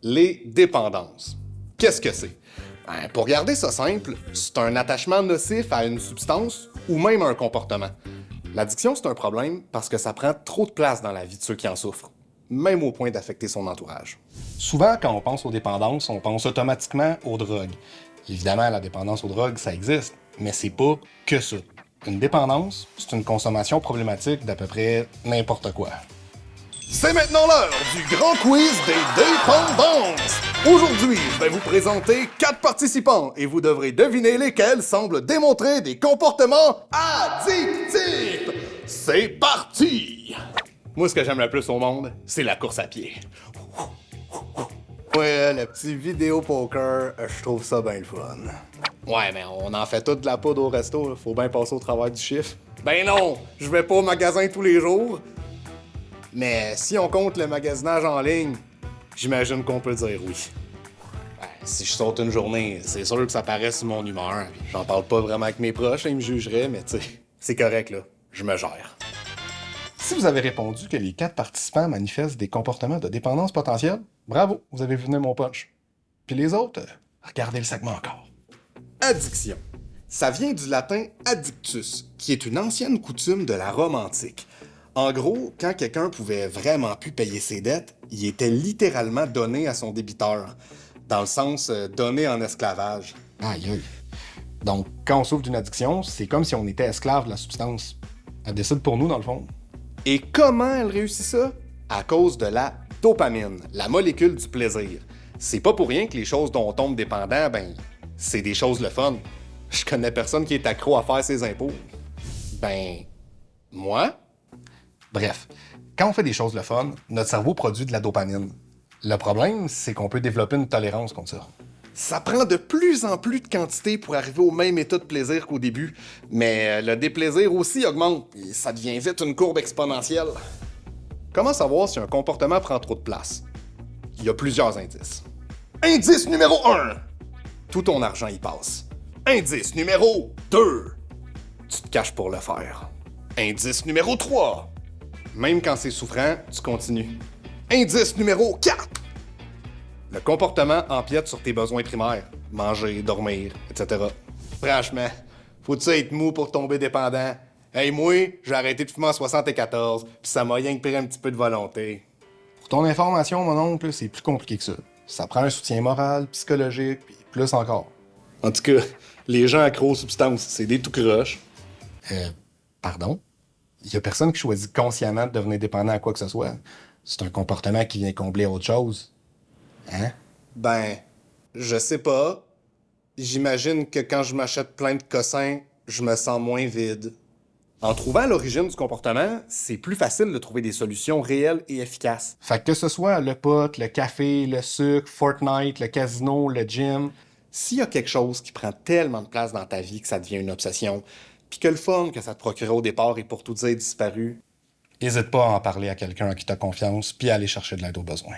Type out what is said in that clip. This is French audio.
Les dépendances. Qu'est-ce que c'est? Ben, pour garder ça simple, c'est un attachement nocif à une substance ou même à un comportement. L'addiction, c'est un problème parce que ça prend trop de place dans la vie de ceux qui en souffrent, même au point d'affecter son entourage. Souvent, quand on pense aux dépendances, on pense automatiquement aux drogues. Évidemment, la dépendance aux drogues, ça existe, mais c'est pas que ça. Une dépendance, c'est une consommation problématique d'à peu près n'importe quoi. C'est maintenant l'heure du grand quiz des dépendances! Aujourd'hui, je vais vous présenter 4 participants et vous devrez deviner lesquels semblent démontrer des comportements addictifs! C'est parti! Moi, ce que j'aime le plus au monde, c'est la course à pied. Ouais, le petit vidéo poker, je trouve ça bien le fun. Ouais, mais on en fait toute de la poudre au resto, là. Faut bien passer au travers du chiffre. Ben non, je vais pas au magasin tous les jours. Mais si on compte le magasinage en ligne, j'imagine qu'on peut dire oui. Ben, si je saute une journée, c'est sûr que ça paraît sur mon humeur. J'en parle pas vraiment avec mes proches, ils me jugeraient, mais tu sais, c'est correct là, je me gère. Si vous avez répondu que les 4 participants manifestent des comportements de dépendance potentielle, bravo, vous avez vu venir mon punch. Puis les autres, regardez le segment encore. Addiction. Ça vient du latin addictus, qui est une ancienne coutume de la Rome antique. En gros, quand quelqu'un pouvait vraiment plus payer ses dettes, il était littéralement donné à son débiteur, dans le sens donné en esclavage. Aïe aïe. Donc, quand on souffre d'une addiction, c'est comme si on était esclave de la substance. Elle décide pour nous, dans le fond. Et comment elle réussit ça? À cause de la dopamine, la molécule du plaisir. C'est pas pour rien que les choses dont on tombe dépendant, ben, c'est des choses le fun. Je connais personne qui est accro à faire ses impôts. Ben, moi? Bref, quand on fait des choses le fun, notre cerveau produit de la dopamine. Le problème, c'est qu'on peut développer une tolérance contre ça. Ça prend de plus en plus de quantité pour arriver au même état de plaisir qu'au début, mais le déplaisir aussi augmente, et ça devient vite une courbe exponentielle. Comment savoir si un comportement prend trop de place? Il y a plusieurs indices. Indice numéro 1! Tout ton argent y passe. Indice numéro 2! Tu te caches pour le faire. Indice numéro 3! Même quand c'est souffrant, tu continues. Indice numéro 4! Le comportement empiète sur tes besoins primaires. Manger, dormir, etc. Franchement, faut-tu être mou pour tomber dépendant? Hey, moi, j'ai arrêté de fumer en 74, puis ça m'a rien que pris un petit peu de volonté. Pour ton information, mon oncle, c'est plus compliqué que ça. Ça prend un soutien moral, psychologique, puis plus encore. En tout cas, les gens accros aux substances, c'est des tout croches. Pardon? Il y a personne qui choisit consciemment de devenir dépendant à quoi que ce soit. C'est un comportement qui vient combler autre chose. Hein? Ben, je sais pas. J'imagine que quand je m'achète plein de cossins, je me sens moins vide. En trouvant l'origine du comportement, c'est plus facile de trouver des solutions réelles et efficaces. Fait que ce soit le pot, le café, le sucre, Fortnite, le casino, le gym, s'il y a quelque chose qui prend tellement de place dans ta vie que ça devient une obsession, puis que le fun que ça te procurait au départ est pour tout dire disparu, n'hésite pas à en parler à quelqu'un à qui t'as confiance, puis à aller chercher de l'aide au besoin.